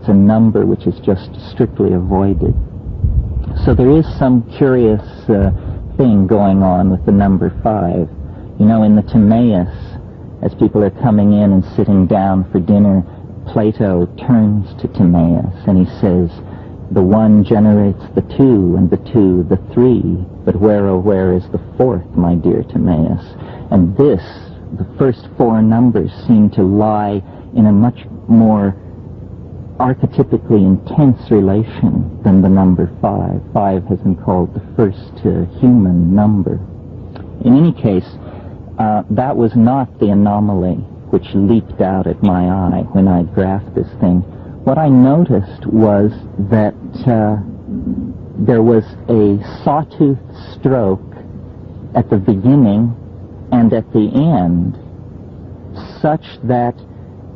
it's a number which is just strictly avoided. So there is some curious thing going on with the number 5. You know, in the Timaeus, as people are coming in and sitting down for dinner, Plato turns to Timaeus and he says, the 1 generates the 2, and the 2 the 3, but where, oh, where is the 4th, my dear Timaeus? And this, the first 4 numbers, seem to lie in a much more archetypically intense relation than the number 5. 5 has been called the first human number. In any case, that was not the anomaly which leaped out at my eye when I graphed this thing. What I noticed was that there was a sawtooth stroke at the beginning and at the end, such that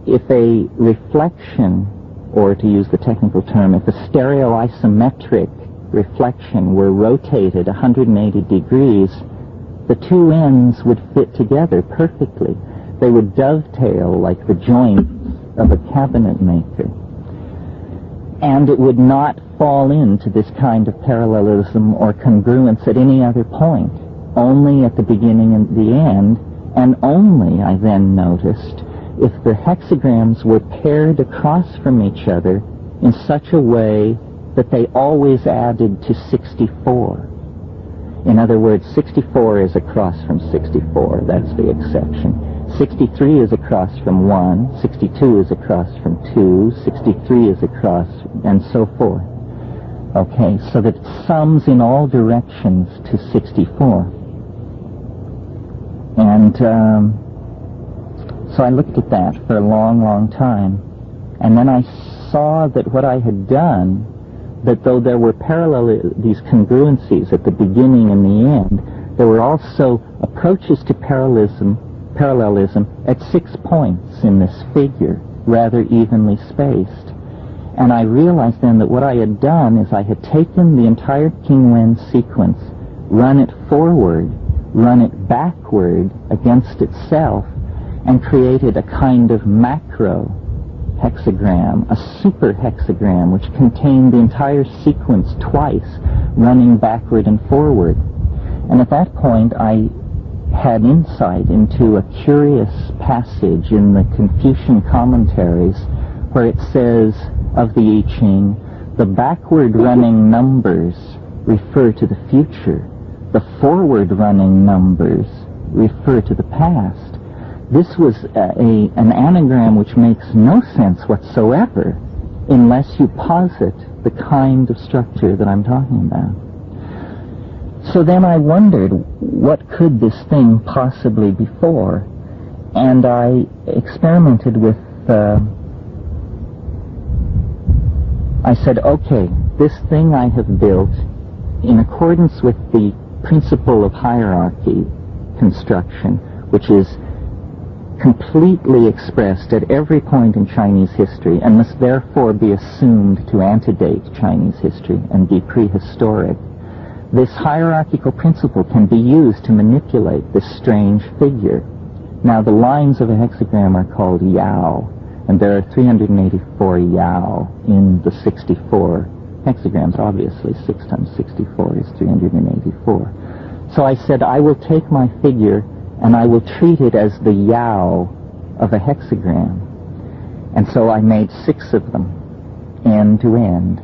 if a reflection, or to use the technical term, if a stereoisometric reflection were rotated 180 degrees, the 2 ends would fit together perfectly. They would dovetail like the joints of a cabinet maker. And it would not fall into this kind of parallelism or congruence at any other point, only at the beginning and the end, and only, I then noticed, if the hexagrams were paired across from each other in such a way that they always added to 64. In other words, 64 is across from 64, that's the exception. 63 is across from 1, 62 is across from 2, 63 is across, and so forth. Okay, so that it sums in all directions to 64. And so I looked at that for a long, long time, and then I saw that what I had done, that though there were these congruencies at the beginning and the end, there were also approaches to parallelism at 6 points in this figure, rather evenly spaced. And I realized then that what I had done is I had taken the entire King Wen sequence, run it forward, run it backward against itself, and created a kind of macro hexagram, a super hexagram, which contained the entire sequence twice, running backward and forward. And at that point I had insight into a curious passage in the Confucian commentaries where it says of the I Ching, the backward running numbers refer to the future, the forward running numbers refer to the past. This was an anagram which makes no sense whatsoever unless you posit the kind of structure that I'm talking about. So then I wondered, what could this thing possibly be for? And I experimented with, I said, okay, this thing I have built in accordance with the principle of hierarchy construction, which is completely expressed at every point in Chinese history and must therefore be assumed to antedate Chinese history and be prehistoric. This hierarchical principle can be used to manipulate this strange figure. Now, the lines of a hexagram are called yao, and there are 384 yao in the 64 hexagrams. Obviously, 6 times 64 is 384. So I said, I will take my figure and I will treat it as the yao of a hexagram. And so I made 6 of them, end to end.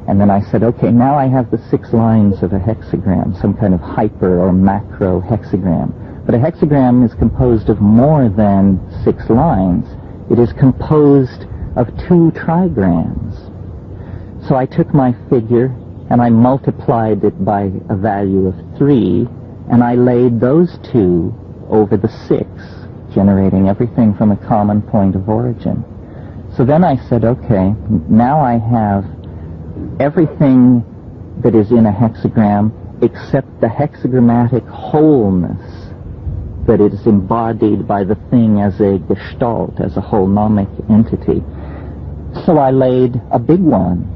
And then I said, okay, now I have the 6 lines of a hexagram, some kind of hyper or macro hexagram. But a hexagram is composed of more than 6 lines. It is composed of 2 trigrams. So I took my figure and I multiplied it by a value of 3, and I laid those 2 over the 6, generating everything from a common point of origin. So then I said, okay, now I have everything that is in a hexagram except the hexagrammatic wholeness that is embodied by the thing as a gestalt, as a whole-nomic entity. So I laid a big one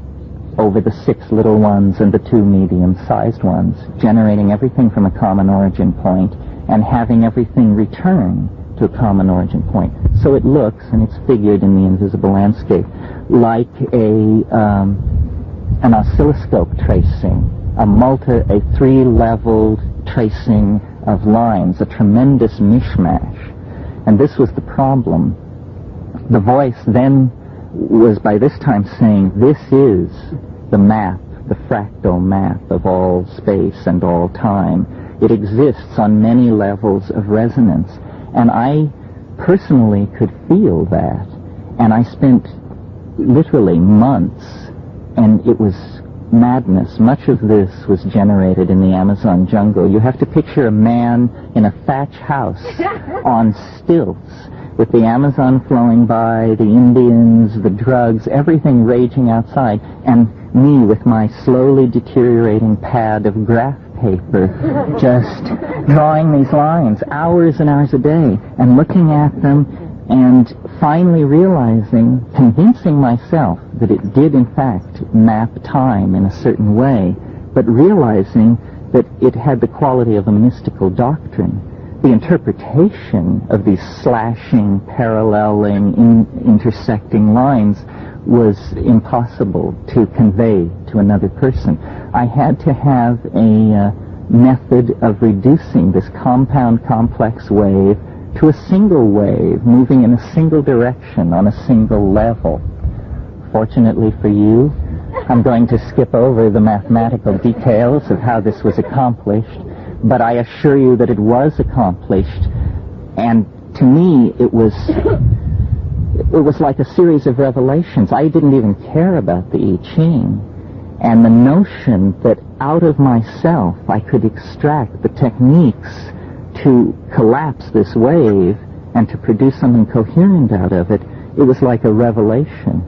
over the 6 little ones and the 2 medium-sized ones, generating everything from a common origin point and having everything return to a common origin point. So it looks, and it's figured in the invisible landscape, like an oscilloscope tracing, a three-leveled tracing of lines, a tremendous mishmash. And this was the problem. The voice then was by this time saying, this is the map, the fractal map of all space and all time. It exists on many levels of resonance. And I personally could feel that. And I spent literally months, and it was madness. Much of this was generated in the Amazon jungle. You have to picture a man in a thatch house on stilts, with the Amazon flowing by, the Indians, the drugs, everything raging outside, and me with my slowly deteriorating pad of graph paper, just drawing these lines hours and hours a day, and looking at them, and finally realizing, convincing myself that it did in fact map time in a certain way, but realizing that it had the quality of a mystical doctrine. The interpretation of these slashing, paralleling, intersecting lines was impossible to convey to another person. I had to have a method of reducing this compound, complex wave to a single wave, moving in a single direction on a single level. Fortunately for you, I'm going to skip over the mathematical details of how this was accomplished, but I assure you that it was accomplished, and to me it was like a series of revelations. I didn't even care about the I Ching, and the notion that out of myself I could extract the techniques to collapse this wave and to produce something coherent out of it, it was like a revelation.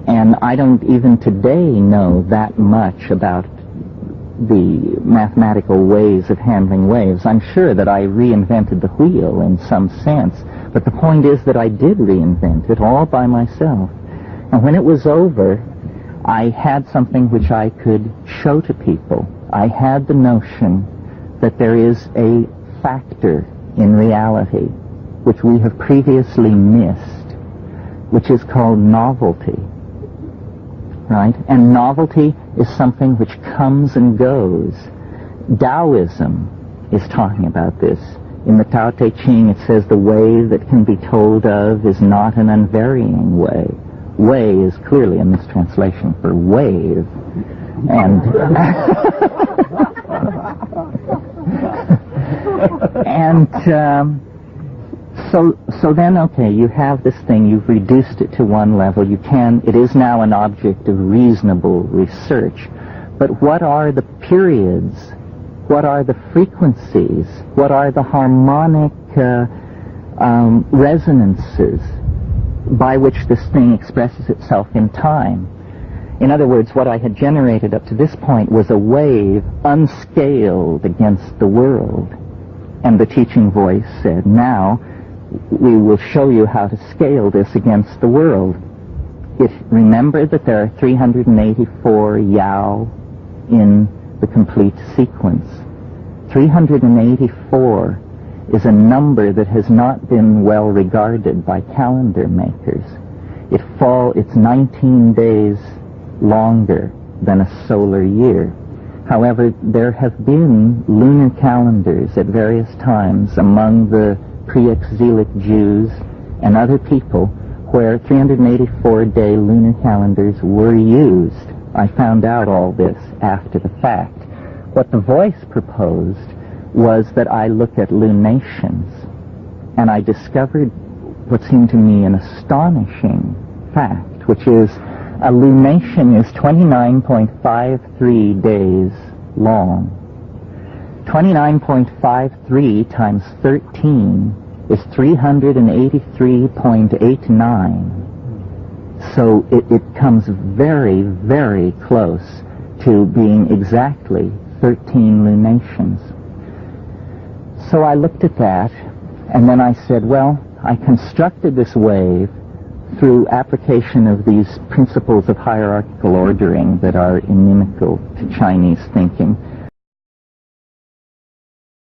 And I don't even today know that much about the mathematical ways of handling waves. I'm sure that I reinvented the wheel in some sense, but the point is that I did reinvent it all by myself. And when it was over, I had something which I could show to people. I had the notion that there is a factor in reality which we have previously missed, which is called novelty. Right? And novelty is something which comes and goes. Taoism is talking about this. In the Tao Te Ching it says the way that can be told of is not an unvarying way. Way is clearly a mistranslation for wave. And so then, okay, you have this thing, you've reduced it to one level, it is now an object of reasonable research. But what are the periods? What are the frequencies? What are the harmonic resonances by which this thing expresses itself in time? In other words, what I had generated up to this point was a wave unscaled against the world. And the teaching voice said, now we will show you how to scale this against the world. Remember that there are 384 Yao in the complete sequence. 384 is a number that has not been well regarded by calendar makers. It's 19 days longer than a solar year. However, there have been lunar calendars at various times among the pre-exilic Jews and other people where 384-day lunar calendars were used. I found out all this after the fact. What the voice proposed was that I look at lunations, and I discovered what seemed to me an astonishing fact, which is a lunation is 29.53 days long. 29.53 times 13 is 383.89. So it comes very, very close to being exactly 13 lunations. So I looked at that, and then I said, well, I constructed this wave through application of these principles of hierarchical ordering that are inimical to Chinese thinking.